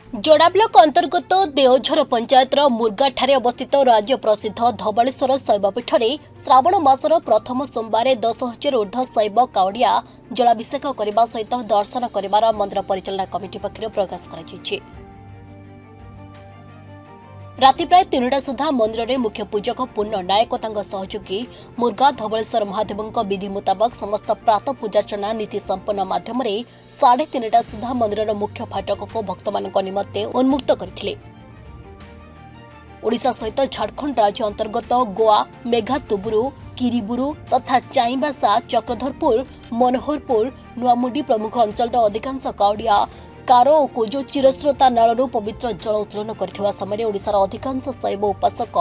जोड़ा ब्लॉक अंतर्गत देवझर पंचायतर मुर्गाठारे अवस्थित राज्य प्रसिद्ध धवलेश्वर शैवपीठ में श्रावण मासर प्रथम सोमवार 10,000 ऊर्ध्व शैव काउडिया जलाभिषेक करने सहित दर्शन कर मंदिर परिचालना कमिटी पक्षर प्रकाश कर राति प्राय 3टा सुधा मंदिर में मुख्य पूजक पूर्ण नायक सहयोगी मुर्गा धवलेश्वर महादेव विधि मुताबक समस्त प्रात पूजार्चना नीति संपन्न माध्यम 3:30 सुधा मंदिर मुख्य फाटक को भक्त निमंते उन्मुक्त करथिले। ओडिशा सहित झारखंड राज्य अंतर्गत गोआ मेघातुबुरु किरीबुरु तथा चाईबासा चक्रधरपुर मनोहरपुर नुआमुंडी प्रमुख अंचल अधिकांश काउडिया कारो और कोजो चिरस्रोता नालू पवित्र जल उत्तोलन करथिबा समय ओडिशार अधिकांश शैव उपासक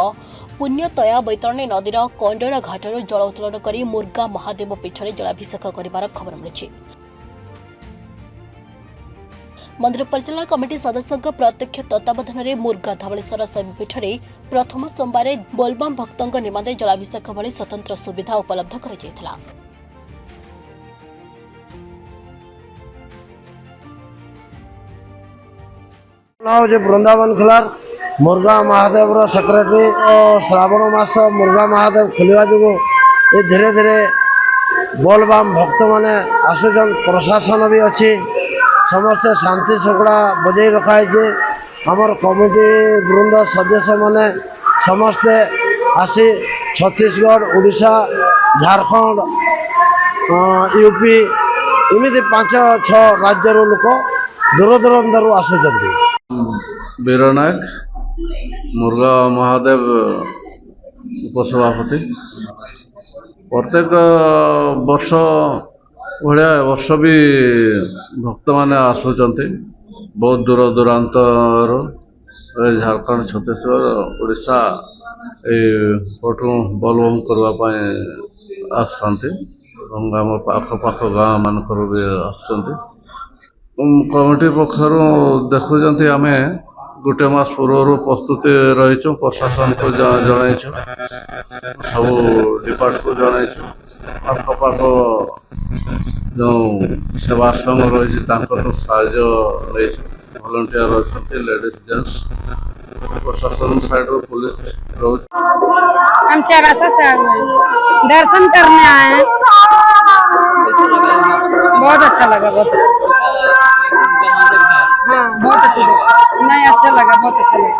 पुण्यतया बैतरणी नदीर कंडरा घाटर जल उत्तोलन कर मुर्गा महादेव पीठ में जलाभिषेक कर खबर मिली। मंदिर परिचालना कमिटी सदस्यों प्रत्यक्ष तत्वावधान में मुर्गा धवलेश्वर शैवपीठ में प्रथम सोमवार बोलबम भक्तों निमंते जलाभिषेक भली स्वतंत्र सुविधा उपलब्ध कर वृंदावन खलार मुर्गा महादेव सेक्रेटरी श्रावण मास मुर्गा महादेव खोलिया जो ये धीरे धीरे बोलबाम भक्त मैंने आसुचन प्रशासन भी अच्छी समस्ते शांति शृंखला बजाई रखाई आमर कमिटी वृंद सदस्य मैंने समस्ते आसी छत्तीसगढ़ उड़ीसा झारखंड यूपी एमती 5-6 राज्यर लोक दूर दूरांतर आसुचंती। बीरनायक मुर्गा महादेव उपसभापति प्रत्येक वर्ष भाया वर्ष भी भक्त मैंने आसुंच बहुत दूर दूरांतर झारखंड छत्तीसगढ़ उड़ीसा पटू बोलबम करने आम पाख गाँ मानक भी आसुँच कमिटी पक्षर देखुं आम गोटे मास पूर्व प्रस्तुति रहीचु प्रशासन को जनईचु सब डिपार्ट को जनईचु आखपाख जो सेवाश्रम रही साहय भलंटियर अच्छा लेडीज जेंट्स प्रशासन साइड पुलिस हम चौरासा से आए हैं दर्शन करने आए हैं। बहुत अच्छा लगा बहुत अच्छा। हाँ बहुत अच्छा नहीं अच्छा लगा बहुत अच्छा लगा।